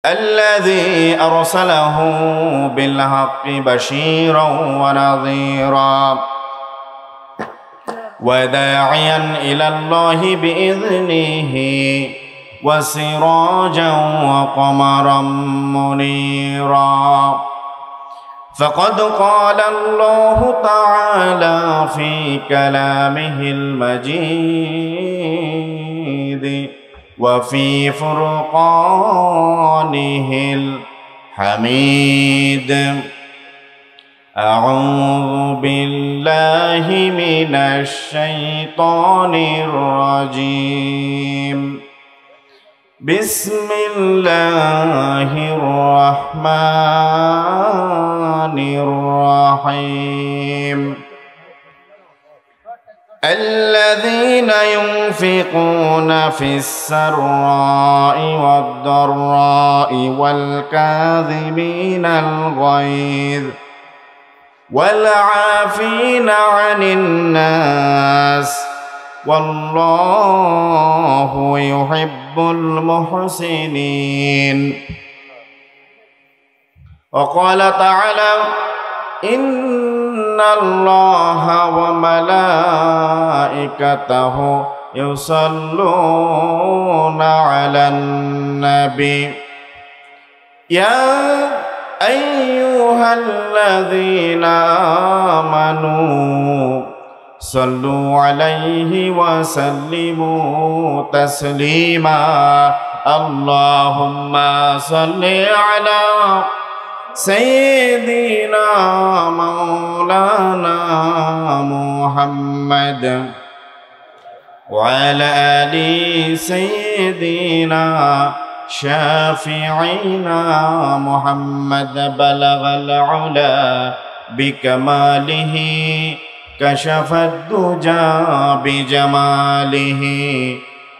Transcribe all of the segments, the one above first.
الذي أرسله بالحق بشيرا ونذيرا وداعيا إلى الله بإذنه وسراجا وقمرا منيرا فقد قال الله تعالى في كلامه المجيد وفي فرقانه الحميد أعوذ بالله من الشيطان الرجيم بسم الله الرحمن الرحيم الذين ينفقون في السراء والضراء والكاظمين الغيظ والعافين عن الناس والله يحب المحسنين وقال تعالى إن الله وملائكته يصلون على النبي يا أيها الذين آمنوا صلوا عليه وسلموا تسليما اللهم صل على سيدنا مولانا محمد وعلى آل سيدنا شافعينا محمد بلغ العلا بكماله كشف الدجى بجماله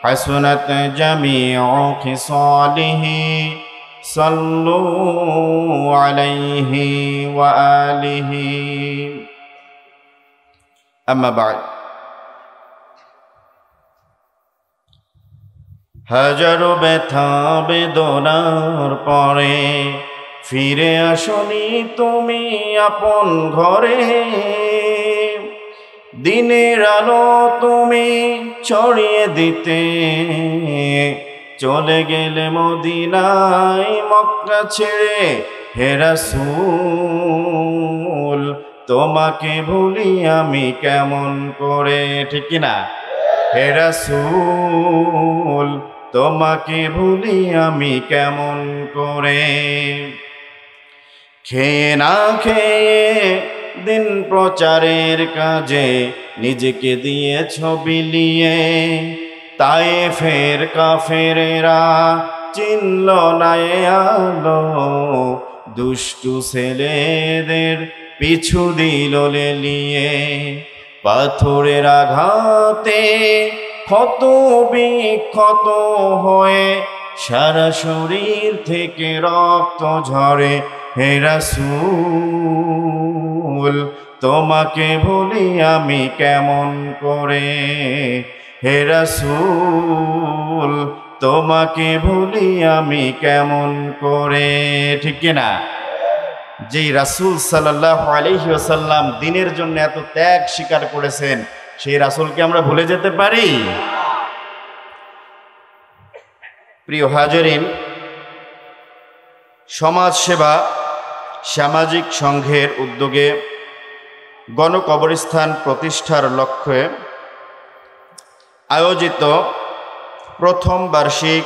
حسنت جميع خصاله صلوا عليه وآله أما بعد হাজারো ব্যথা বেদনার পরে ফিরে আসনি তুমি আপন ঘরে দিনের আলো তুমি ছড়িয়ে দিতে চলে গেলে মদিনায় মক্কা ছেড়ে হে রাসূল তোমাকে ভুলি আমি কেমন করে ঠিক কি না হে রাসূল তোমাকে ভুলি আমি কেমন করে খেয়ে না খেয়ে দিন প্রচারের কাজে নিজেকে দিয়েছ বিলিয়ে তায়েফের কাফেরেরা চিনল না এ আলো দুষ্টু ছেলেদের পিছু দিল লেলিয়ে পাথরের আঘাতে ক্ষত বিক্ষত হয়ে সারা শরীর থেকে রক্ত ঝরে হে রাসূল তোমাকে ভুলি আমি কেমন করে হে রাসূল তোমাকে ভুলি আমি কেমন করে ঠিক কি না যেই রাসূল সাল্লাল্লাহু আলাইহি ওয়াসাল্লাম দ্বীনের জন্য এত ত্যাগ স্বীকার করেছেন সেই রাসূলকে আমরা ভুলে যেতে পারি প্রিয় হাজিরিন সমাজ সেবা সামাজিক সংঘের উদ্যোগে গণকবরস্থান প্রতিষ্ঠার লক্ষ্যে আয়োজিত প্রথম বার্ষিক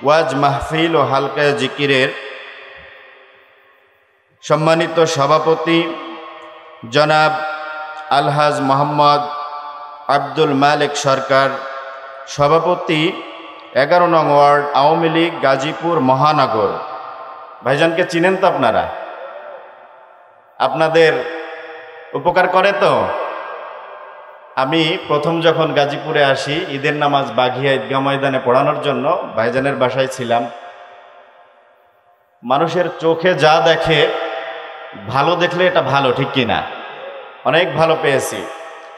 ওয়াজ মাহফিল ও হালকা জিকিরের সম্মানিত সভাপতি জনাব আলহাজ মোহাম্মদ আব্দুল মালিক সরকার সভাপতি 11 নং ওয়ার্ড আওয়ামী লীগ গাজীপুর মহানগর ভাইজানকে চিনেন তো আপনারা আপনাদের উপকার করে তো আমি প্রথম যখন গাজীপুরে আসি ঈদের নামাজ বাঘিয়া ঈদগাহ ময়দানে পড়ানোর জন্য ভাইজানের বাসায় ছিলাম মানুষের চোখে যা দেখে ভালো দেখলে এটা ভালো ঠিক কি না অনেক ভালো পেয়েছি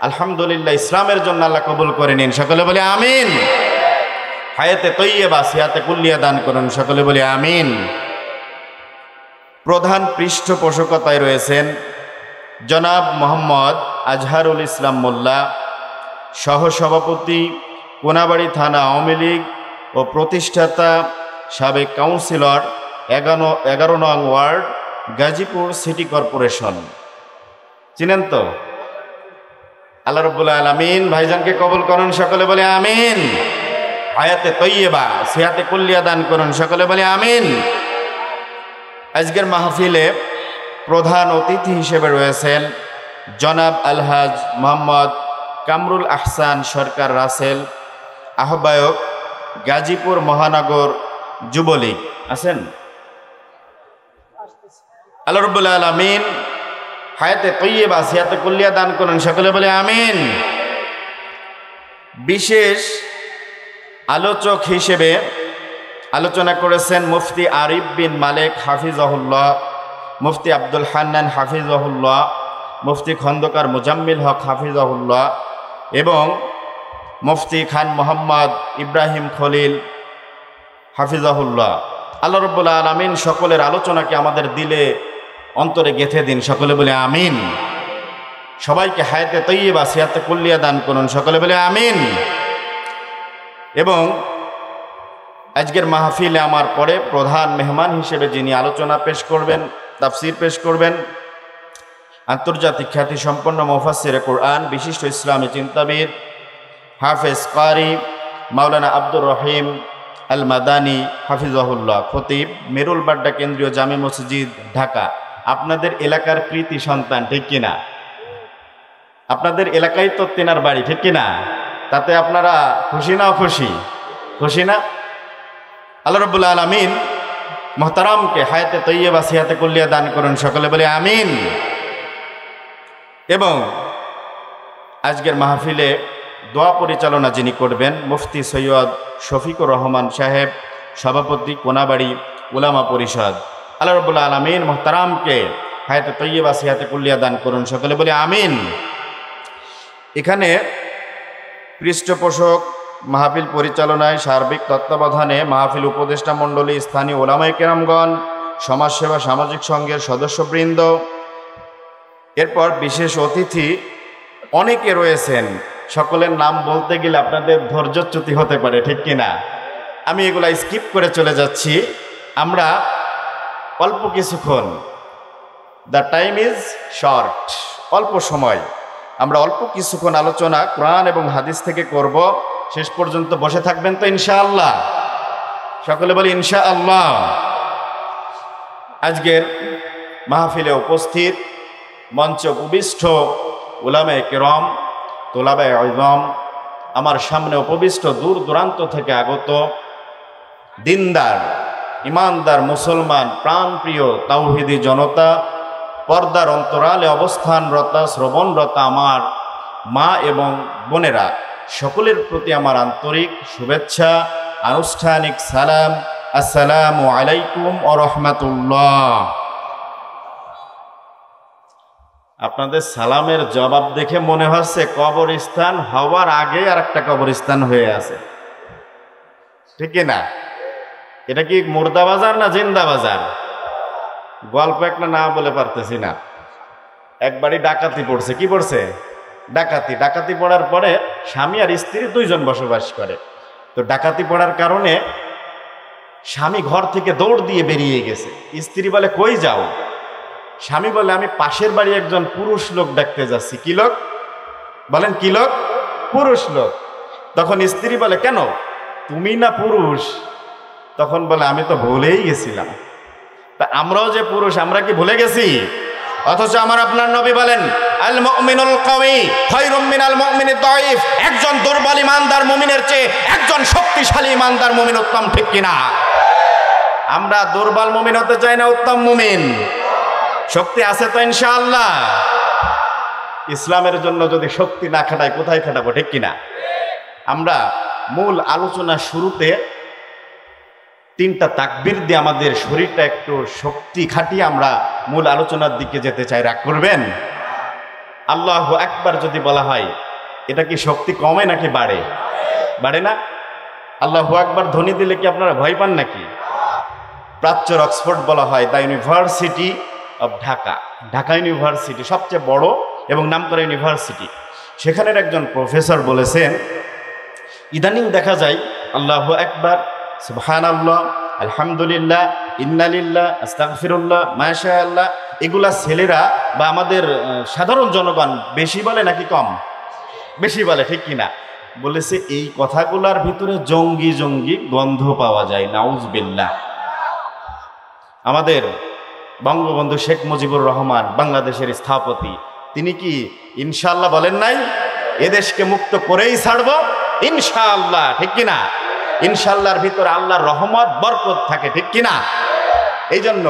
আলহামদুলিল্লাহ ইসলামের জন্য আল্লাহ কবুল করে নিন সকলে বলি আমিন হায়াতে তৈয়বা সিহাতে কুল্লিয়া দান করুন, সকলে বলি আমিন। প্রধান পৃষ্ঠপোষকতায় রয়েছেন জনাব মোহাম্মদ আজহারুল ইসলাম মোল্লা, সহসভাপতি কোনাবাড়ি থানা আওয়ামী লীগ ও প্রতিষ্ঠাতা সাবেক কাউন্সিলর 11 নং ওয়ার্ড গাজীপুর সিটি কর্পোরেশন। চিনেন তো? আল্লাহ রাব্বুল আলামিন ভাইজানকে কবুল করুন, সকলে বলে আমিন। হায়াতে তৈয়বা সিহাতে কুল্লিয়া দান করুন, সকলে বলে আমিন। আজকের মাহফিলে প্রধান অতিথি হিসেবে রয়েছেন জনাব আলহাজ মোহাম্মদ কামরুল আহসান সরকার রাসেল, আহ্বায়ক গাজীপুর মহানগর যুবলীগ। আছেন? আল্লাহ রাব্বুল আলামিন হায়াতে তৈয়বা সিহাতে কুল্লিয়া দান করুন, সকলে বলে আমিন। বিশেষ আলোচক হিসেবে আলোচনা করেছেন মুফতি আরিফ বিন মালেক হাফিজাহুল্লাহ, মুফতি আব্দুল হান্নান হাফিজাহুল্লাহ, মুফতি খন্দকার মুজাম্মিল হক হাফিজাহুল্লাহ এবং মুফতি খান মোহাম্মদ ইব্রাহিম খলিল হাফিজাহুল্লাহ। আল্লাহ রাব্বুল আলামিন সকলের আলোচনাকে আমাদের দিলে অন্তরে গেঁথে দিন, সকলে বলে আমিন। সবাইকে হায়াতে তৈয়বা সিহাতে কুল্লিয়া দান করুন, সকলে বলে আমিন। এবং আজকের মাহফিলে আমার পরে প্রধান মেহমান হিসেবে যিনি আলোচনা পেশ করবেন, তাফসির পেশ করবেন, আন্তর্জাতিক খ্যাতি সম্পন্ন মুফাসসিরে কুরআন, বিশিষ্ট ইসলামী চিন্তাবিদ, হাফেজ কারি মাওলানা আব্দুর রহিম আল মাদানী হাফিজাহুল্লাহ, খতিব, মেরুল বাড্ডা কেন্দ্রীয় জামে মসজিদ, ঢাকা। আপনাদের এলাকার কৃতি সন্তান, ঠিক কিনা? আপনাদের এলাকায় তো তেনার বাড়ি, ঠিক কিনা? তাতে আপনারা খুশি না? খুশি না? আল্লাহ রাব্বুল আলামিন মুহতারামকে হায়াতে তৈয়বা সিহাতে কুল্লিয়া দান করুন, সকলে বলে আমিন। এবং আজকের মাহফিলে দোয়া পরিচালনা যিনি করবেন মুফতি সৈয়দ শফিকুর রহমান সাহেব, সভাপতি কোনাবাড়ি উলামা পরিষদ। আল্লাহ রাব্বুল আলামিন মুহতারামকে হায়াতে তৈয়বা সিহাতে কুল্লিয়া দান করুন, সকলে বলে আমিন। এখানে পৃষ্ঠপোষক মাহফিল পরিচালনায় সার্বিক তত্ত্বাবধানে মাহফিল উপদেষ্টা মণ্ডলী, স্থানীয় ওলামায়ে কেরামগণ, সমাজসেবা সামাজিক সংঘের সদস্যবৃন্দ, এরপর বিশেষ অতিথি অনেকে রয়েছেন। সকলের নাম বলতে গেলে আপনাদের ধৈর্যচ্যুতি হতে পারে, ঠিক কিনা? আমি এগুলা স্কিপ করে চলে যাচ্ছি। আমরা অল্প কিছুক্ষণ, দ্য টাইম ইজ শর্ট, অল্প সময়, আমরা অল্প কিছুক্ষণ আলোচনা কোরআন এবং হাদিস থেকে করব। শেষ পর্যন্ত বসে থাকবেন তো ইনশাআল্লাহ? সকলে বলি ইনশাআল্লাহ। আজকের মাহফিলে উপস্থিত, মঞ্চে উপবিষ্ট উলামায়ে কেরাম, তোলাবায়ে ইলম, আমার সামনে উপবিষ্ট দূর দূরান্ত থেকে আগত দিনদার, ইমানদার মুসলমান, প্রাণপ্রিয় তাওহীদি জনতা, পর্দার অন্তরালে অবস্থানরতা, শ্রবণরতা আমার মা এবং বোনেরা, সকলের প্রতি আমার আন্তরিক শুভেচ্ছা, আনুষ্ঠানিক সালাম। আসসালামু আলাইকুম ওয়া রাহমাতুল্লাহ। আপনাদের সালামের জবাব দেখে মনে হচ্ছে কবরস্থান হওয়ার আগে আর একটা কবরস্থান হয়ে আছে, ঠিক না? এটা কি মুর্দা বাজার না জিন্দা বাজার? গল্প একটা না বলে পারতেছি না। একবারই ডাকাতি পড়ছে। কি পড়ছে? ডাকাতি পড়ার পরে স্বামী আর স্ত্রী দুইজন বসবাস করে। তো ডাকাতি পড়ার কারণে স্বামী ঘর থেকে দৌড় দিয়ে বেরিয়ে গেছে। স্ত্রী বলে কই যাও? স্বামী বলে আমি পাশের বাড়ি একজন পুরুষ লোক ডাকতে যাচ্ছি। কি লোক? বলেন কি লোক? পুরুষ লোক। তখন স্ত্রী বলে কেন, তুমি না পুরুষ? তখন বলে আমি তো ভুলেই গেছিলাম। তা আমরাও যে পুরুষ, আমরা কি ভুলে গেছি? অথচ আমার আপনার নবী বলেন আল মুমিনুল কওয়ি খায়রুম মিনাল মুমিনিদ দাঈফ, একজন দুর্বল ইমানদার মুমিনের চেয়ে একজন শক্তিশালী ইমানদার মুমিন উত্তম, ঠিক কিনা? আমরা দুর্বল মুমিন হতে চাই না, উত্তম মুমিন। শক্তি আছে তো ইনশাআল্লাহ। ইসলামের জন্য যদি শক্তি না খাটাই কোথায় খাটাবো, ঠিক কিনা? আমরা মূল আলোচনা শুরুতে তিনটা তাকবীর দিয়ে আমাদের শরীরটা একটু শক্তি খাটিয়ে আমরা মূল আলোচনার দিকে যেতে চাই। রাগ করবেন? আল্লাহু আকবার যদি বলা হয়, এটা কি শক্তি কমে নাকি বাড়ে? বাড়ে না? আল্লাহু আকবার ধ্বনি দিলে কি আপনারা ভয় পান নাকি? প্রাচ্যের অক্সফোর্ড বলা হয় the university of Dhaka. Dhaka university সবচেয়ে বড় এবং নামকরা ইউনিভার্সিটি। সেখানের একজন প্রফেসর বলেছেন, ইদানিং দেখা যায় আল্লাহু আকবার, সুবহানাল্লাহ, আলহামদুলিল্লাহ, ইন্নালিল্লাহ, আস্তাগফিরুল্লাহ, মাশাআল্লাহ, এগুলা ছেলেরা বা আমাদের সাধারণ জনগণ বেশি বলে নাকি কম? বেশি বলে, ঠিক কিনা? বলেছে এই কথাগুলার ভিতরে জঙ্গি জঙ্গি গন্ধ পাওয়া যায়, নাউজুবিল্লাহ। আমাদের বঙ্গবন্ধু শেখ মুজিবুর রহমান বাংলাদেশের স্থপতি, তিনি কি ইনশাআল্লাহ বলেন নাই? এদেশকে মুক্ত করেই ছাড়ব ইনশাআল্লাহ, ঠিক কিনা? ইনশাআল্লাহর ভিতরে আল্লাহর রহমত বরকত থাকে, ঠিক কিনা? এই জন্য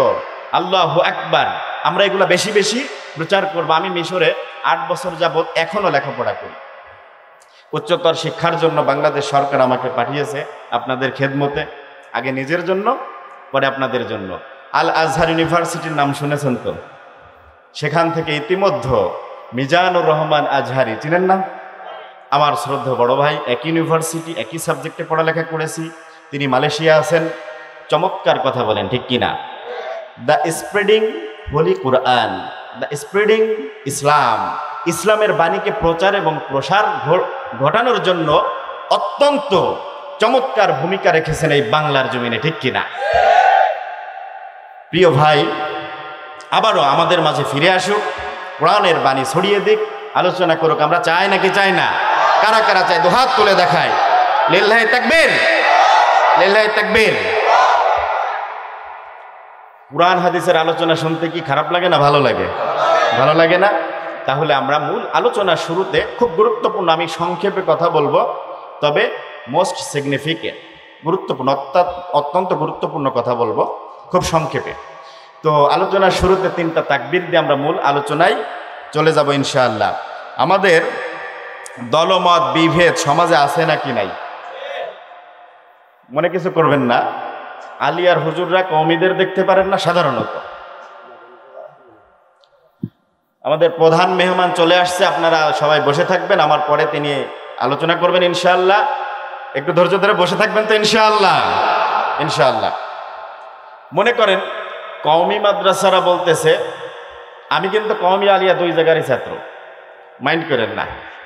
আল্লাহু আকবার আমরা এগুলা বেশি বেশি প্রচার করব। আমি মিশরে 8 বছর যাবত এখনো লেখাপড়া করি। উচ্চতর শিক্ষার জন্য বাংলাদেশ সরকার আমাকে পাঠিয়েছে আপনাদের খেদমতে, আগে নিজের জন্য পরে আপনাদের জন্য। আল আজহার ইউনিভার্সিটির নাম শুনেছেন তো? সেখান থেকে ইতিমধ্যে মিজানুর রহমান আজহারি, চিনেন না? আমার শ্রদ্ধা বড় ভাই, একই ইউনিভার্সিটি একই সাবজেক্টে পড়ালেখা করেছি। তিনি মালয়েশিয়া আছেন। চমৎকার কথা বলেন, ঠিক কিনা? The spreading holy Quran, the spreading Islam, ইসলামের বাণীকে প্রচার এবং প্রসার ঘটানোর জন্য অত্যন্ত চমৎকার ভূমিকা রেখেছেন এই বাংলার জমিনে, ঠিক কিনা? প্রিয় ভাই, আবারও আমাদের মাঝে ফিরে আসুক, কোরআনের বাণী ছড়িয়ে দিক, আলোচনা করুক। আমরা চাই নাকি চাই না? কারা কারা চাই দুহাত তুলে দেখায়। লিল্লাহি তাকবীর, লিল্লাহি তাকবীর। কোরআন হাদিসের আলোচনা শুনতে কি খারাপ লাগে না ভালো লাগে? ভালো লাগে না? তাহলে আমরা মূল আলোচনা শুরুতে খুব গুরুত্বপূর্ণ, আমি সংক্ষেপে কথা বলবো, তবে মোস্ট সিগনিফিকেন্ট, গুরুত্বপূর্ণ, অত্যন্ত গুরুত্বপূর্ণ কথা বলবো খুব সংক্ষেপে। তো আলোচনার শুরুতে 3টা তাকবীর দিয়ে আমরা মূল আলোচনায় চলে যাব ইনশাআল্লাহ। আমাদের দলমত বিভেদ সমাজে আছে নাকি নাই? মনে কিছু করবেন না, আলিয়ার হুজুররা কওমীদের দেখতে পারেন না সাধারণত। আমাদের প্রধান মেহমান চলে আসছে, আপনারা সবাই বসে থাকবেন, আমার পরে তিনি আলোচনা করবেন ইনশাআল্লাহ। একটু ধৈর্য ধরে বসে থাকবেন তো ইনশাআল্লাহ, ইনশাআল্লাহ। মনে করেন কওমি মাদ্রাসারা বলতেছে, আমি কিন্তু কওমি আলিয়া 2 জায়গারই ছাত্র, মাইন্ড করেন না।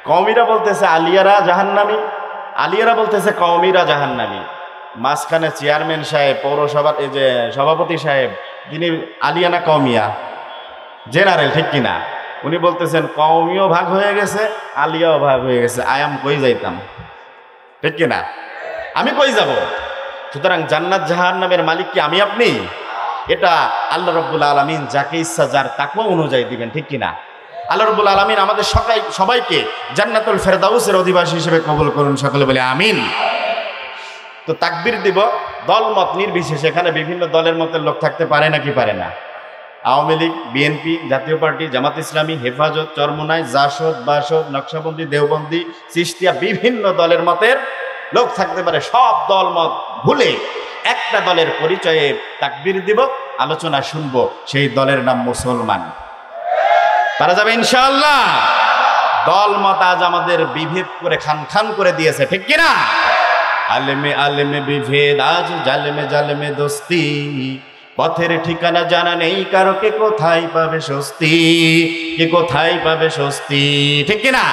কওমিরা বলতেছে আলিয়ারা জাহান্নামী, আলিয়ারা বলতেছে কওমিরা জাহান্নামী। মাঝখানে চেয়ারম্যান সাহেব, পৌরসভার এই যে সভাপতি সাহেব, তিনি আলিয়া না কওমিয়া? জেনারেল, ঠিক কিনা? উনি বলতেছেন কওমিও ভাগ হয়ে গেছে, আলিয়াও ভাগ হয়ে গেছে, আয়াম কই যাইতাম, ঠিক কিনা? আমি কই যাব? সুতরাং জান্নাত জাহান্নামের মালিক কি আমি আপনি? এটা আল্লাহ রাব্বুল আলামিন যাকে ইচ্ছা যার তাকওয়া অনুযায়ী দিবেন, ঠিক কিনা? আল্লাহ রাব্বুল আলামিন আমাদের সবাইকে জান্নাতুল ফেরদাউসের অধিবাসী হিসেবে কবুল করুন, সকলে বলে আমিন। তো তাকবীর দিব দলমত নির্বিশেষে। এখানে বিভিন্ন দলের মতের লোক থাকতে পারে নাকি পারে না? আওয়ামী লীগ, বিএনপি, জাতীয় পার্টি, জামাত ইসলামী, হেফাজত, চরমোনাই, জাসদ, বাসদ, নকশাবন্দি, দেওবন্দি, চিশতিয়া, বিভিন্ন দলের মতের লোক থাকতে পারে। সব দল মত ভুলে একটা দলের পরিচয়ে তাকবীর দিব, আলোচনা শুনবো, সেই দলের নাম মুসলমান। পারা যাবে ইনশাআল্লাহ? দল মত আজ আমাদের বিভেদ করে খান খান করে দিয়েছে, ঠিক কিনা? আলেমে আলেমে বিভেদ আজ, জালেমে জালেমে দোস্তি, পথের ঠিকানা জানা নেই কারো, কে কোথায় পাবে স্বস্তি, কে কোথায় পাবে স্বস্তি, ঠিক কিনা?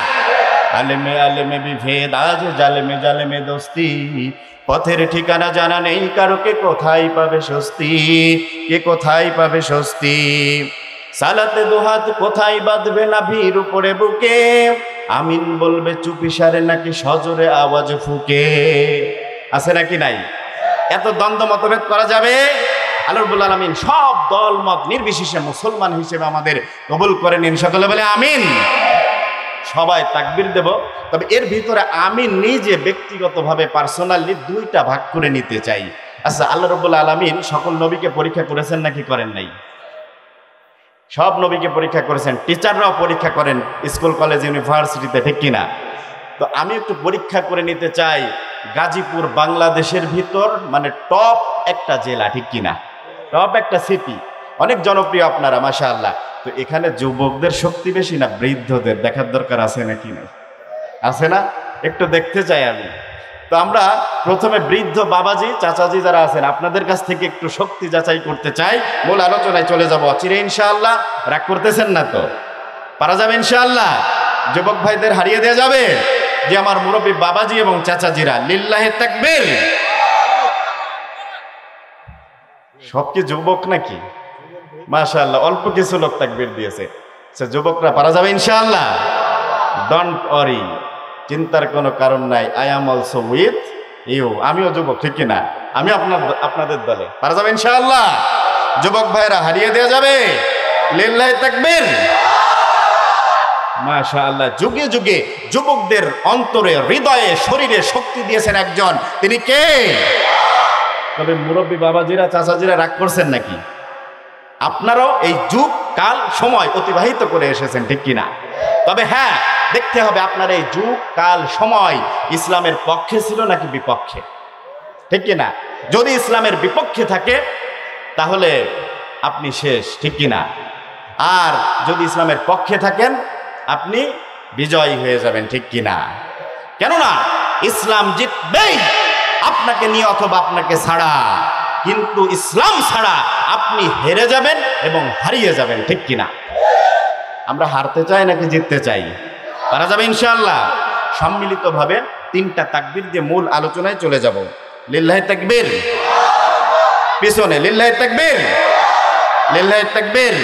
আলেমে আলেমে বিভেদ আজ, জালেমে জালেমে দোস্তি, পথের ঠিকানা জানা নেই কারো, কে কোথায় পাবে স্বস্তি, কে কোথায় পাবে স্বস্তি। সালাতে দুহাত কোথায় বাঁধবে নাভির উপরে বুকে, আমিন বলবে চুপিসারে নাকি সজোরে আওয়াজ ফুকে? আছে নাকি নাই? এত দ্বন্দ্ব মতভেদ করা যাবে? আল্লাহ রাব্বুল আলামিন সব দল মত নির্বিশেষে মুসলমান হিসেবে আমাদের কবুল করে নিন, সকলে বলে আমিন। সবাই তাকবীর দেব, তবে এর ভিতরে আমি নিজে ব্যক্তিগতভাবে পার্সোনালি 2টা ভাগ করে নিতে চাই। আচ্ছা, আল্লাহ রাব্বুল আলামিন সকল নবীকে পরীক্ষা করেছেন নাকি করেন নাই? সব নবীকে পরীক্ষা করেছেন, টিচাররাও পরীক্ষা করেন স্কুল কলেজ ইউনিভার্সিটিতে, ঠিক কিনা? তো আমি একটু পরীক্ষা করে নিতে চাই, গাজীপুর বাংলাদেশের ভিতর মানে টপ একটা জেলা, ঠিক কিনা? টপ একটা সিটি, অনেক জনপ্রিয় আপনারা, মাশাআল্লাহ। তো এখানে যুবকদের শক্তি বেশি না বৃদ্ধদের? দেখার দরকার আছে নাকি নাই? আছে না? একটু দেখতে চাই আমি। তো আমরা প্রথমে বৃদ্ধ বাবাজি চাচাজি যারা আছেন আপনাদের কাছ থেকে একটু শক্তি যাচাই করতে চাই, মূল আলোচনায় চলে যাব অচিরে ইনশাআল্লাহ। রাগ করতেছেন না তো? পারা যাবে ইনশাআল্লাহ? যুবক ভাইদের হারিয়ে দেওয়া যাবে? যে আমার মুরব্বী বাবাজি এবং চাচাজিরা, লিল্লাহে তাকবীর। সব কি যুবক নাকি? মাশাআল্লাহ, অল্প কিছু লোক তাকবীর দিয়েছে। যুবকরা পারা যাবে ইনশাআল্লাহ? ডোন্ট ওয়ারি, চিন্তার কোনো কারণ নাই। I am also with you. আমিও যুবক, ঠিক কিনা? আমি আপনাদের দলে। পারা যাবে ইনশাআল্লাহ? যুবক ভাইরা হারিয়ে দেওয়া যাবে? লিল্লাহি তাকবীর। মাশাআল্লাহ, যুগে যুগে যুবকদের অন্তরে, হৃদয়ে, শরীরে শক্তি দিয়েছেন একজন, তিনি কে? তবে মুরব্বী বাবাজিরা চাচাজিরা রাগ করছেন নাকি? আপনারাও এই যুগ কাল সময় অতিবাহিত করে এসেছেন, ঠিক কিনা? তবে হ্যাঁ, দেখতে হবে আপনার এই যুগ কাল সময় ইসলামের পক্ষে ছিল নাকি বিপক্ষে, ঠিক কিনা? যদি ইসলামের বিপক্ষে থাকে তাহলে আপনি শেষ, ঠিক কিনা? আর যদি ইসলামের পক্ষে থাকেন আপনি বিজয়ী হয়ে যাবেন, ঠিক কিনা? কেননা ইসলাম জিতবেই আপনাকে নিয়ে অথবা আপনাকে ছাড়া, কিন্তু ইসলাম ছাড়া আপনি হেরে যাবেন এবং হারিয়ে যাবেন, ঠিক কিনা? আমরা হারতে চাই নাকি জিততে চাই? পারা যাবে ইনশাআল্লাহ? সম্মিলিতভাবে তিনটা তাকবীর দিয়ে মূল আলোচনায় চলে যাব। লিল্লাহি তাকবীর, পিছনে লিল্লাহি তাকবীর, লিল্লাহি তাকবীর।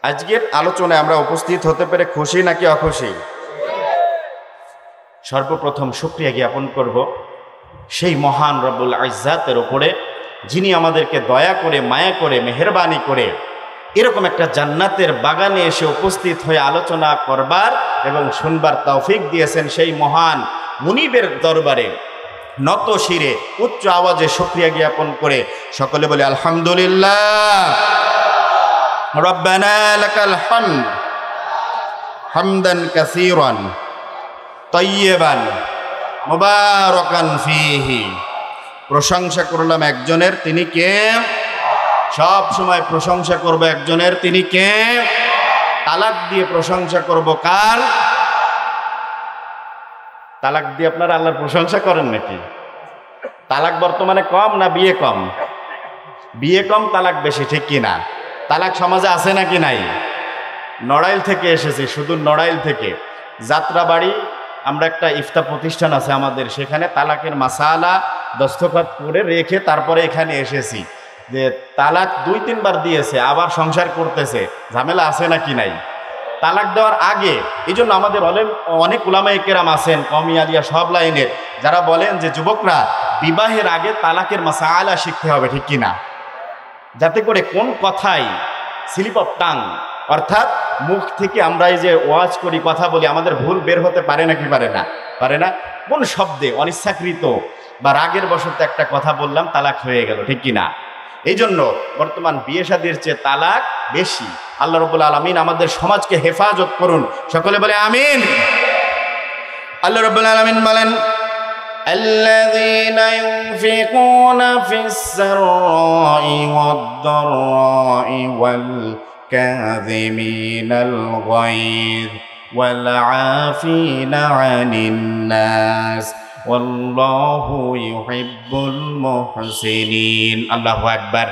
আজকের আলোচনায় আমরা উপস্থিত হতে পেরে খুশি নাকি অখুশি? সর্বপ্রথম শুকরিয়া জ্ঞাপন করব সেই মহান রব্বুল ইজ্জাতের উপরে, যিনি আমাদেরকে দয়া করে, মায়া করে, মেহেরবানি করে এরকম একটা জান্নাতের বাগানে এসে উপস্থিত হয়ে আলোচনা করবার এবং শুনবার তৌফিক দিয়েছেন। সেই মহান মুনিবের দরবারে নত শিরে উচ্চ আওয়াজে শুকরিয়া জ্ঞাপন করে সকলে বলে আলহামদুলিল্লাহ। রব্বানা লাকাল হামদ হামদান কাসীরান তাইয়্যিবান মুবারাকান ফীহি। প্রশংসা করলাম একজনের, তিনি কে? সব সময় প্রশংসা করব একজনের, তিনি কে? তালাক দিয়ে প্রশংসা করব কার? তালাক দিয়ে আপনারা আল্লাহর প্রশংসা করেন নাকি? তালাক বর্তমানে কম না বিয়ে কম? বিয়ে কম, তালাক বেশি, ঠিক কিনা? তালাক সমাজে আছে নাকি নাই? নড়াইল থেকে এসেছি, শুধু নড়াইল থেকে। যাত্রাবাড়ি আমরা একটা ইফতা প্রতিষ্ঠান আছে আমাদের, সেখানে তালাকের মাসালা দস্তখত করে রেখে তারপরে এখানে এসেছি। যে তালাক 2-3 বার দিয়েছে, আবার সংসার করতেছে, ঝামেলা আছে নাকি নাই? তালাক দেওয়ার আগে, এই জন্য আমাদের অনেক উলামায়ে কেরাম আছেন কওমি আলিয়া সব লাইনের, যারা বলেন যে যুবকরা বিবাহের আগে তালাকের মাসালা শিখতে হবে, ঠিক কিনা? যাতে করে কোন কথাই স্লিপ অফ টাং, অর্থাৎ মুখ থেকে আমরা এই যে ওয়াজ করি, কথা বলি, আমাদের ভুল বের হতে পারে নাকি পারে না? পারে না। কোন শব্দে অনিচ্ছাকৃত বা রাগের বশত একটা কথা বললাম, তালাক হয়ে গেল, ঠিক কিনা? এই জন্য বর্তমান বিয়ে শাদীর চেয়ে তালাক বেশি। আল্লাহ রাব্বুল আলামিন আমাদের সমাজকে হেফাজত করুন, সকলে বলে আমিন। আল্লাহ রাব্বুল আলামিন বলেন, الذين ينفقون في السراء والضراء والكاظمين الغيظ والعافين عن الناس والله يحب المحسنين। আল্লাহু আকবার।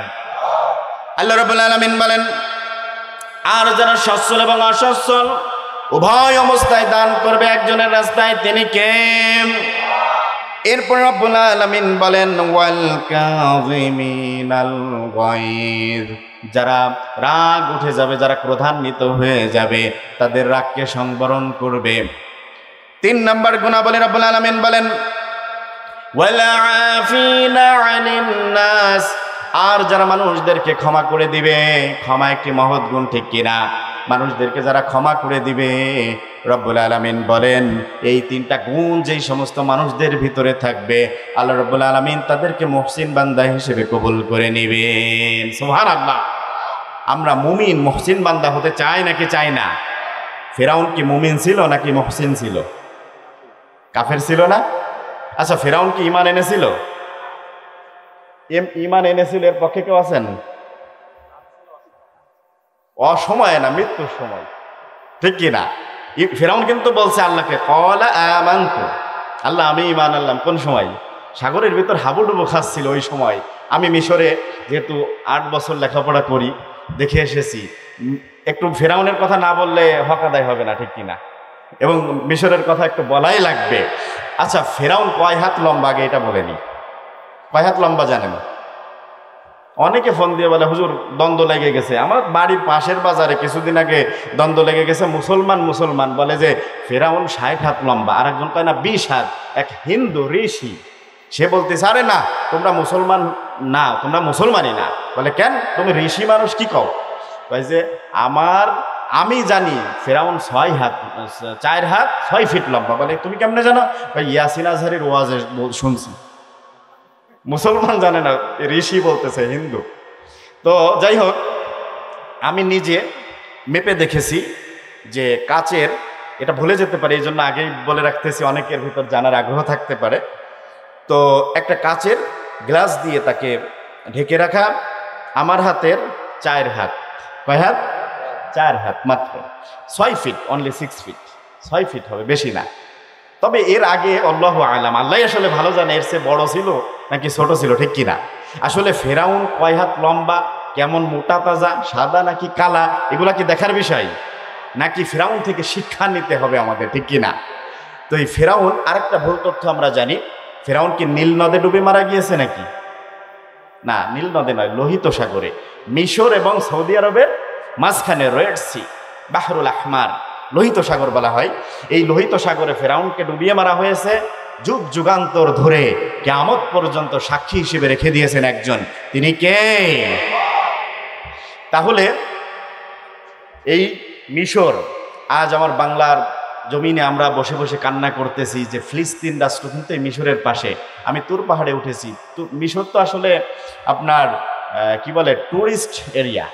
আল্লাহ রাব্বুল আলামিন বলেন, আর যারা সচ্ছল এবং অসচ্ছল উভয় অবস্থায় দান করবে একজনের রাস্তায়, তিনি কে? এরপর রব্বুল আলামিন বলেন, ওয়াল কাযিমিনাল গায়জ, যারা রাগ উঠে যাবে, যারা ক্রোধান্বিত হয়ে যাবে, তাদের রাগকে সংবরণ করবে। 3 নম্বর গুণাবলী রব্বুল আলামিন বলেন, ওয়াল আফিনা আনিন নাস, আর যারা মানুষদেরকে ক্ষমা করে দিবে। ক্ষমা একটি মহৎ গুণ, ঠিক কিনা? মানুষদেরকে যারা ক্ষমা করে দিবে, রব্বুল আলামিন বলেন এই 3টা গুণ যেই সমস্ত মানুষদের ভিতরে থাকবে, আল্লাহ রব্বুল আলামিন তাদেরকে মুহসিন বান্দা হিসেবে কবুল করে নেবেন। সুবহানাল্লাহ। আমরা মুমিন মুহসিন বান্দা হতে চাই নাকি চাই না? ফেরাউন কি মুমিন ছিল নাকি মুহসিন ছিল? কাফের ছিল না? আচ্ছা, ফেরাউন কি ঈমান এনেছিল? ঈমান এনেছিল, এর পক্ষে কেউ আছেন? অসময়ে না, মৃত্যুর সময়, ঠিক কিনা? ফেরাউন কিন্তু বলছে আল্লাহকে, ক্বালা আমানতু, আল্লাহ আমি ঈমান আনলাম। কোন সময়? সাগরের ভিতর হাবুডুবু খাচ্ছিল ওই সময়। আমি মিশরে যেহেতু 8 বছর লেখাপড়া করি, দেখে এসেছি, একটু ফেরাউনের কথা না বললে হক আদায় হবে না, ঠিক কিনা? এবং মিশরের কথা একটু বলাই লাগবে। আচ্ছা, ফেরাউন কয় হাত লম্বা আগে এটা বলেনি। কয় হাত লম্বা জানেন? অনেকে ফোন দিয়ে বলে হুজুর দ্বন্দ্ব লেগে গেছে। আমার বাড়ির পাশের বাজারে কিছুদিন আগে দ্বন্দ্ব লেগে গেছে। মুসলমান বলে যে ফেরাউন 60 হাত লম্বা, আর একজন কয় না 20 হাত। এক হিন্দু ঋষি সে বলতেছে আরে না, তোমরা মুসলমান না, তোমরা মুসলমানই না। বলে কেন? তুমি ঋষি মানুষ, কি কও? কয় যে আমি জানি ফেরাউন 4 হাত 6 ফিট লম্বা। বলে তুমি কেমনে জানো? ইয়াসিন আজহারির ওয়াজে শুনছি। মুসলমান জানে না, ঋষি বলতেছে, হিন্দু। তো যাই হোক, আমি নিজে মেপে দেখেছি যে কাচের, এটা ভুলে যেতে পারে, এই জন্য আগেই বলে রাখতেছি, অনেকের ভিতর জানার আগ্রহ থাকতে পারে। তো একটা কাচের গ্লাস দিয়ে তাকে ঢেকে রাখা, আমার হাতের 4 হাত। কয় হাত? 4 হাত মাত্র। 6 ফিট, অনলি 6 ফিট, 6 ফিট হবে, বেশি না। তবে এর আগে আল্লাহু আলাম, আল্লাহ আসলে ভালো জানে এর চেয়ে বড় ছিল নাকি ছোট ছিল, ঠিক কিনা? আসলে ফেরাউন কয় হাত লম্বা, কেমন মোটা তাজা, সাদা নাকি কালা, এগুলা কি দেখার বিষয়? নাকি ফেরাউন থেকে শিক্ষা নিতে হবে আমাদের, ঠিক কিনা? তো এই ফেরাউন, আরেকটা ভুল তথ্য আমরা জানি, ফেরাউন কি নীল নদে ডুবে মারা গিয়েছে নাকি? না, নীল নদে নয়, লোহিত সাগরে। মিশর এবং সৌদি আরবের মাঝখানে রেড সি, বাহরুল আহমার, লোহিত সাগর বলা হয়। এই লোহিত সাগরে ফেরাউনকে ডুবিয়ে মারা হয়েছে। যুগ যুগান্তর ধরে কিয়ামত পর্যন্ত সাক্ষী হিসেবে রেখে দিয়েছেন একজন, তিনি কে? তাহলে এই মিশর, আজ আমার বাংলার জমিনে আমরা বসে বসে কান্না করতেছি যে ফিলিস্তিন রাষ্ট্র কিন্তু এই মিশরের পাশে। আমি তুর পাহাড়ে উঠেছি। মিশর তো আসলে আপনার কি বলে, টুরিস্ট এরিয়া।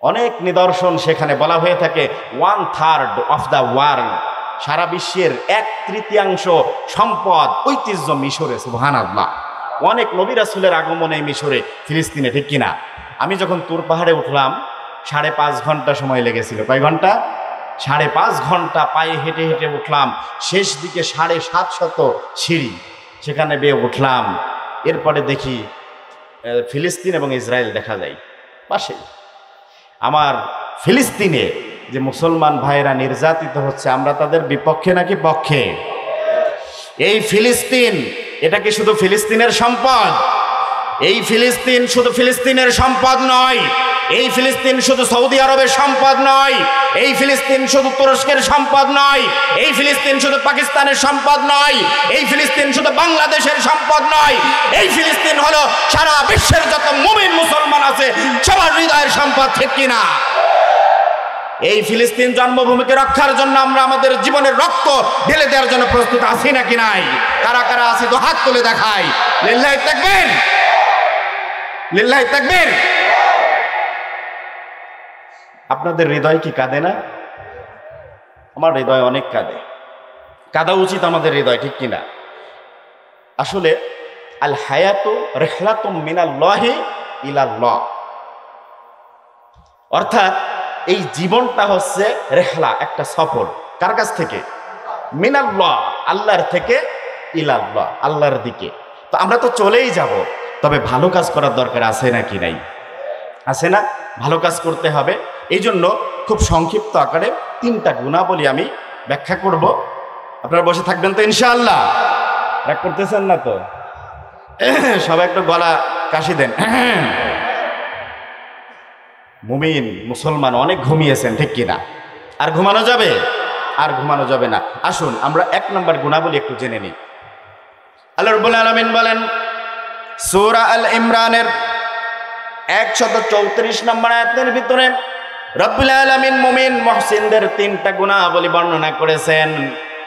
অনেক নিদর্শন সেখানে, বলা হয়ে থাকে 1/3 অফ দ্য ওয়ার্ল্ড, সারা বিশ্বের 1/3 সম্পদ ঐতিহ্য মিশরে। সুবহানাল্লাহ। অনেক নবী রাসূলের আগমন এই মিশরে, ফিলিস্তিনে, ঠিক কিনা? আমি যখন তুর পাহাড়ে উঠলাম 5.5 ঘন্টা সময় লেগেছিল। কয় ঘন্টা? 5.5 ঘন্টা পায়ে হেঁটে হেঁটে উঠলাম। শেষ দিকে 750 সিঁড়ি, সেখানে বেয়ে উঠলাম। এরপরে দেখি ফিলিস্তিন এবং ইসরায়েল দেখা যায় পাশে। আমার ফিলিস্তিনে যে মুসলমান ভাইয়েরা নির্যাতিত হচ্ছে, আমরা তাদের বিপক্ষে নাকি পক্ষে? এই ফিলিস্তিন, এটা কি শুধু ফিলিস্তিনের সম্পদ? এই ফিলিস্তিন শুধু ফিলিস্তিনের সম্পদ নয়। এই ফিলিস্তিন শুধু সৌদি আরবের সম্পদ নয়। এই ফিলিস্তিন শুধু তুরস্কের সম্পদ নয়। এই ফিলিস্তিন শুধু পাকিস্তানের সম্পদ নয়। এই ফিলিস্তিন শুধু বাংলাদেশের সম্পদ নয়। এই ফিলিস্তিন হলো সারা বিশ্বের যত মুমিন মুসলমান আছে সবার হৃদয়ের সম্পদ, ঠিক কিনা? এই ফিলিস্তিন জন্মভূমিকে রক্ষার জন্য আমরা আমাদের জীবনের রক্ত ঢেলে দেওয়ার জন্য প্রস্তুত আছি নাকি নাই? কারা কারা আছি তো হাত তুলে দেখাই। লিল্লাহি তাকবীর, লিল্লাহি তাকবীর। আপনাদের হৃদয় কি কাঁদে না? আমার হৃদয় অনেক কাঁদে। কাঁদা উচিত আমাদের হৃদয়, ঠিক কিনা? আসলে আল হায়াতু রিহলাতুম মিনাল্লাহি ইলাল্লাহ, অর্থাৎ এই জীবনটা হচ্ছে রেহলা, একটা সফর। কার কাছ থেকে? মিনাল্লাহ, আল্লাহর থেকে, ইলাল্লাহ, আল্লাহর দিকে। তো আমরা তো চলেই যাব, তবে ভালো কাজ করার দরকার আছে নাকি নাই? আছে না? ভালো কাজ করতে হবে। এই জন্য খুব সংক্ষিপ্ত আকারে 3টা গুণাবলী আমি ব্যাখ্যা করব। আপনারা বসে থাকবেন তো ইনশাআল্লাহ? রাগ করতেছেন না তো? সবাই একটু গলা কাশি দেন। মুমিন মুসলমান অনেক ঘুমিয়েছেন, ঠিক কিনা? আর ঘুমানো যাবে? আর ঘুমানো যাবে না। আসুন আমরা 1 নম্বর গুণাবলী একটু জেনে নিই। আল্লাহ রাব্বুল আলামিন বলেন সূরা আল ইমরানের 134 নম্বর আয়াতের ভিতরে রব্বুল আলামিন মুমিন মুহসিনদের 3টা গুণাবলী বর্ণনা করেছেন।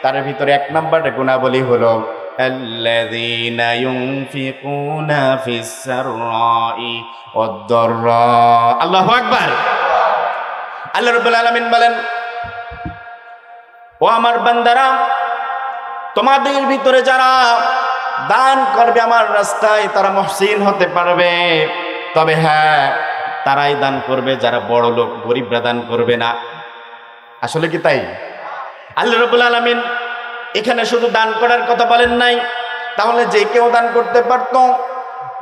তার ভিতরে 1 নম্বর গুণাবলী হলো আল্লাযীনা ইউনফিকুনা ফিস সাররাই ওয়াদ দাররা। আল্লাহু আকবার। আল্লাহ রাব্বুল আলামিন বলেন, ও আমার বান্দারা, তোমাদের ভিতরে যারা দান করবে আমার রাস্তায় তারা মুহসিন হতে পারবে। তবে হ্যাঁ, তারাই দান করবে যারা বড় লোক, গরিবরা দান করবে না। আসলে কি তাই? আল্লাহ রাব্বুল আলামিন এখানে শুধু দান করার কথা বলেন নাই, তাহলে যে কেউ দান করতে পারত,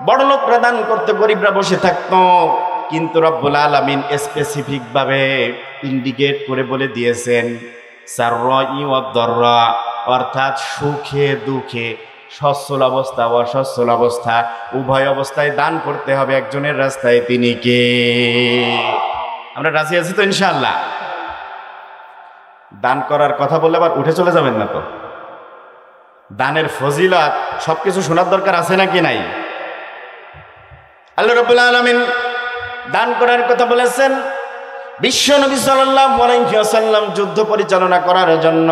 বড়লোকরা দান করতে, গরিবরা বসে থাকতো। কিন্তু রব্বুল আলামিন স্পেসিফিক ভাবে ইন্ডিকেট করে বলে দিয়েছেন সাররাই ওয়াদ দাররা, অর্থাৎ সুখে দুঃখে, সচ্ছল অবস্থা অসচ্ছল অবস্থা উভয় অবস্থায় দান করতে হবে একজনের রাস্তায়। তিনি কে? আমরা রাজি আছি তো ইনশাআল্লাহ? দান করার কথা বললে আবার উঠে চলে যাবেন না তো। দানের ফজিলত সবকিছু শোনার দরকার আছে নাকি নাই? আল্লাহ রাব্বুল আলামিন দান করার কথা বলেছেন। বিশ্ব নবী সাল্লাল্লাহু আলাইহি ওয়াসাল্লাম যুদ্ধ পরিচালনা করার জন্য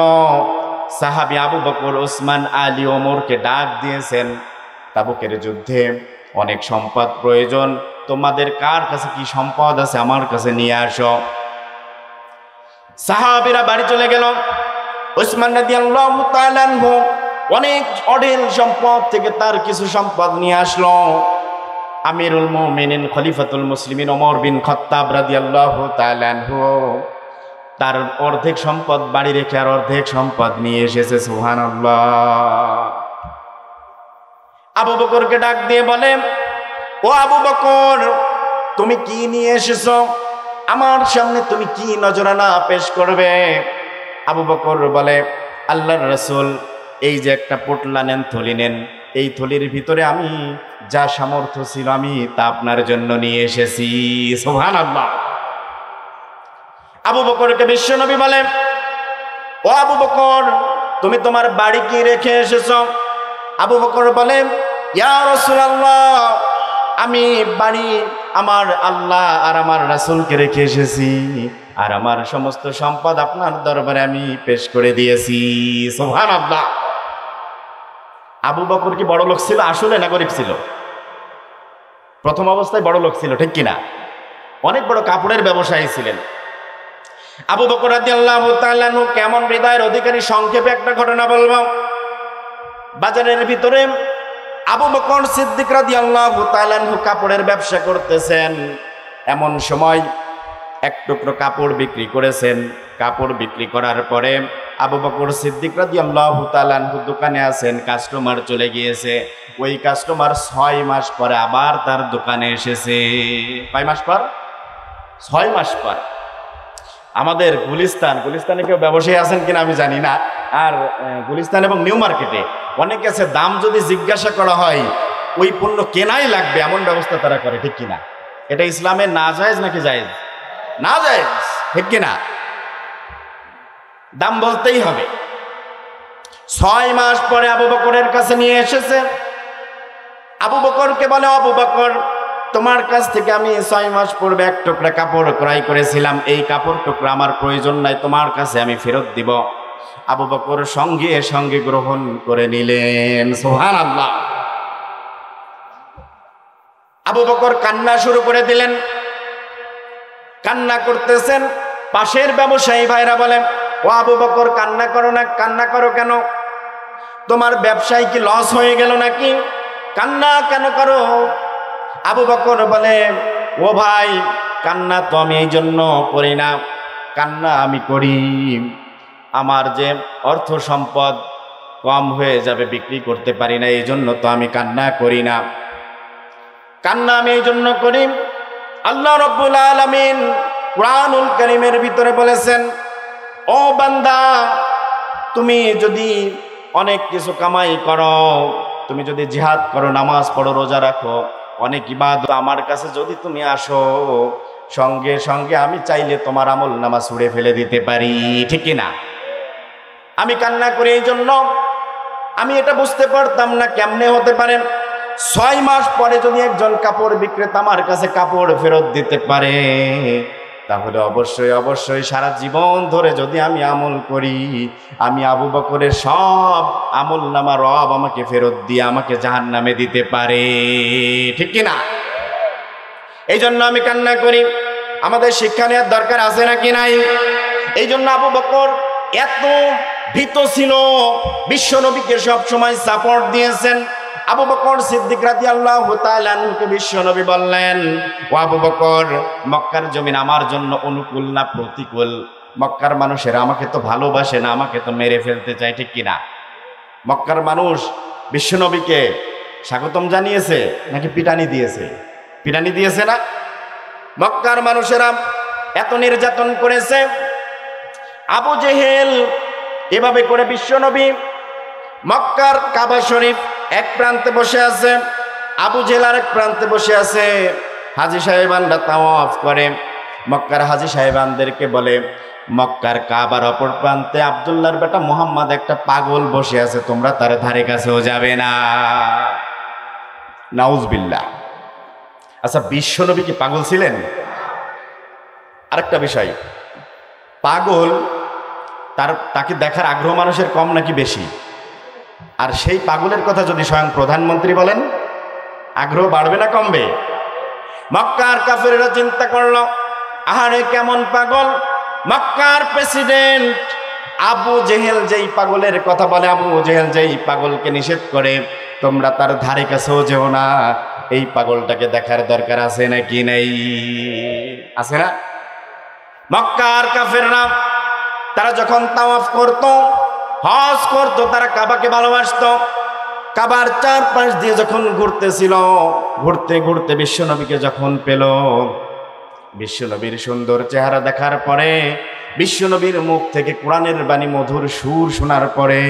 সাহাবী আবু বকর, ওসমান, আলী, ওমরকে ডাক দিয়েছেন। তাবুকের যুদ্ধে অনেক সম্পদ প্রয়োজন, তোমাদের কার কাছে কি সম্পদ আছে আমার কাছে নিয়ে আসো। সাহাবীরা বাড়ি চলে গেল। ওসমান রাদিয়াল্লাহু তাআলা আনহু অনেক অঢেল সম্পদ থেকে তার কিছু সম্পদ নিয়ে আসলো। আমিরুল মুমিনিন খলিফাতুল মুসলিমিন ওমর বিন খাত্তাব রাদিয়াল্লাহু তাআলা আনহু তার অর্ধেক সম্পদ বাড়ি রেখে আর অর্ধেক সম্পদ নিয়ে এসেছে। সুবহানাল্লাহ। আবু বকরকে ডাক দিয়ে বলে, ও আবু বকর, তুমি কি নিয়ে এসেছো? আমার সামনে তুমি কি নজরানা পেশ করবে? আবু বকর বলে, আল্লাহর রাসূল, এই যে একটা পোটলা নেন, থলি নেন, এই থলির ভিতরে আমি যা সামর্থ্য ছিল আমি তা আপনার জন্য নিয়ে এসেছি। সুবহানাল্লাহ। আবু বকরকে বিশ্বনবী বলে, ও আবু বকর, তুমি তোমার বাড়ি কি রেখে এসেছো? আবু বকর বলে, ইয়া রাসূলুল্লাহ, আমি বাড়ি আমার আল্লাহ আর আমার রাসূলকে রেখে এসেছি, আর আমার সমস্ত সম্পদ আপনার দরবারে আমি পেশ করে দিয়েছি। সুবহানাল্লাহ। আবু বকর কি বড় লোক ছিল আসলে না গরিব ছিল? প্রথম অবস্থায় বড় লোক ছিল, ঠিক কিনা? অনেক বড় কাপড়ের ব্যবসায়ী ছিলেন। আবু বকর রাদিয়াল্লাহু তাআলা আনহু কেমন হৃদয়ের অধিকারী, সংক্ষেপে একটা ঘটনা বলবো। বাজারের ভিতরে আবু বকর সিদ্দিক রাদিয়াল্লাহু তাআলা আনহু কাপড়ের ব্যবসা করতেছেন। এমন সময় এক টুকরো কাপড় বিক্রি করেছেন। কাপড় বিক্রি করার পরে আবু বকর সিদ্দিক রাদিয়াল্লাহু তাআলা আনহু দোকানে আছেন, কাস্টমার চলে গিয়েছে। ওই কাস্টমার 6 মাস পরে আবার তার দোকানে এসেছে। কয় মাস পর? 6 মাস পর। আমাদের গুলিস্তানে কেউ ব্যবসায়ী আছেন কিনা আমি জানি না। আর গুলিস্তান এবং নিউ মার্কেটে অনেক আছে, দাম যদি জিজ্ঞাসা করা হয় ওই পণ্য কেনাই লাগবে এমন ব্যবস্থা তারা করে, ঠিক কিনা? এটা ইসলামে নাজায়েজ নাকি জায়েজ? নাজায়েজ, ঠিক কিনা? দাম বলতেই হবে। 6 মাস পরে আবু বকরের কাছে নিয়ে এসেছে। আবু বকরকে বলে, আবু বকর, তোমার কাছ থেকে আমি 6 মাস পূর্বে এক টুকরা কাপড় ক্রয় করেছিলাম, এই কাপড় টুকরা আমার প্রয়োজন নাই, তোমার কাছে আমি ফেরত দিব। আবু বকর সঙ্গে সঙ্গে গ্রহণ করে নিলেন। সুবহানাল্লাহ। আবু বকর কান্না শুরু করে দিলেন। কান্না করতেছেন। পাশের ব্যবসায়ী ভাইরা বলেন, ও আবু বকর, কান্না করো না। কান্না করো কেন? তোমার ব্যবসায় কি লস হয়ে গেল নাকি? কান্না কেন করো? আবু বকর বলে, ও ভাই, কান্না তো আমি এই জন্য করি না, কান্না আমি করি আমার যে অর্থ সম্পদ কম হয়ে যাবে, বিক্রি করতে পারি না, এই জন্য তো আমি কান্না করি না। কান্না আমি এই জন্য করি, আল্লাহ রাব্বুল আলামিন কুরআনুল কারীমের ভিতরে বলেছেন, ও বান্দা, তুমি যদি অনেক কিছু কামাই করো, তুমি যদি জিহাদ করো, নামাজ পড়ো, রোজা রাখো, অনেক ইবাদত, আমার কাছে যদি তুমি আসো, সঙ্গে সঙ্গে আমি চাইলে তোমার আমল নামা ছুঁড়ে ফেলে দিতে পারি, ঠিক কিনা? আমি কান্না করি এই জন্য আমি এটা বুঝতে পারতাম না কেমনে হতে পারে 6 মাস পরে যদি একজন কাপড় বিক্রেতা আমার কাছে কাপড় ফেরত দিতে পারে, তাহলে অবশ্যই অবশ্যই সারা জীবন ধরে যদি আমি আমল করি, আমি আবু বকরের সব আমল নামা রব আমাকে ফেরত দিয়ে আমাকে জাহান্নামে দিতে পারে, ঠিক কিনা? এই জন্য আমি কান্না করি। আমাদের শিক্ষা নেওয়ার দরকার আছে নাকি নাই? এই জন্য আবু বকর এত ভীত ছিল, বিশ্ব নবীকে সব সময় সাপোর্ট দিয়েছেন। আবু বকর সিদ্দিক রাদিয়াল্লাহু তাআলা আনহুকে বিশ্ব নবী বললেন, ও আবু বকর, মক্কার জমিন আমার জন্য অনুকূল না প্রতিকূল? মক্কার মানুষেরা আমাকে তো ভালোবাসে না, আমাকে তো মেরে ফেলতে চায়, ঠিক কিনা? মক্কার মানুষ বিশ্বনবীকে স্বাগতম জানিয়েছে নাকি পিটানি দিয়েছে? পিটানি দিয়েছে না? মক্কার মানুষেরা এত নির্যাতন করেছে। আবু জেহেল এভাবে করে বিশ্বনবী মক্কার কাবা শরীফ এক প্রান্তে বসে আছে, আবু জেহেল আরেক প্রান্তে বসে আছে। হাজী সাহেবানরা তাওয়াফ করে, মক্কার হাজী সাহেবানদেরকে বলে, মক্কার কাবার অপর প্রান্তে আব্দুল্লাহর বেটা মুহাম্মদ একটা পাগল বসে আছে, তোমরা তার ধারে কাছেও যাবে না। নাউজুবিল্লাহ। আচ্ছা, বিশ্বনবী কি পাগল ছিলেন? আরেকটা বিষয়, পাগল তাকে দেখার আগ্রহ মানুষের কম নাকি বেশি? আর সেই পাগলের কথা যদি স্বয়ং প্রধানমন্ত্রী বলেন, আগ্রহ বাড়বে না কমবে? মক্কার কাফেররা চিন্তা করলো, আহারে কেমন পাগল! মক্কার প্রেসিডেন্ট আবু জেহেল যেই পাগলের কথা বলে, আবু জেহেল যেই পাগলকে নিষেধ করে তোমরা তার ধারে কাছেও যেও না, এই পাগলটাকে দেখার দরকার আছে নাকি নেই? আছে না? মক্কার কাফেররা তারা যখন তাওয়াফ করত, হজ করত, তারা কাবাকে ভালোবাসত। কাবার চারপাশ দিয়ে যখন ঘুরতেছিল, ঘুরতে ঘুরতে বিশ্বনবীকে যখন পেল, বিশ্বনবীর সুন্দর চেহারা দেখার পরে, বিশ্বনবীর মুখ থেকে কোরআনের বাণী মধুর সুর শোনার পরে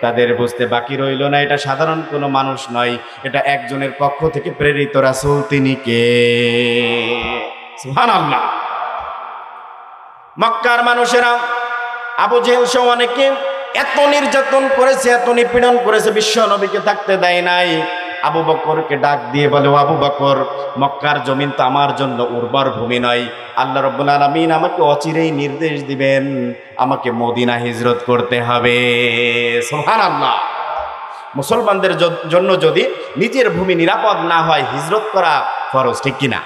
তাদের বুঝতে বাকি রইল না, এটা সাধারণ কোনো মানুষ নয়, এটা একজনের পক্ষ থেকে প্রেরিত রাসূল। তিনি কে? সুবহানাল্লাহ। মক্কার মানুষেরা আবু জেহেল সহ অনেকে এত নির্যাতন করেছে, এত নিপীড়ন করেছে, বিশ্বনবীকে থাকতে দেয় নাই। আবু বকরকে ডাক দিয়ে বলে, আবু বকর, মক্কার জমিন তো আমার জন্য উর্বর ভূমি নয়, আল্লাহ রাব্বুল আলামিন আমাকে অচিরেই নির্দেশ দিবেন, আমাকে মদিনা হিজরত করতে হবে। সুবহানাল্লাহ। মুসলমানদের জন্য যদি নিজের ভূমি নিরাপদ না হয়, হিজরত করা ফরজ, ঠিক কিনা?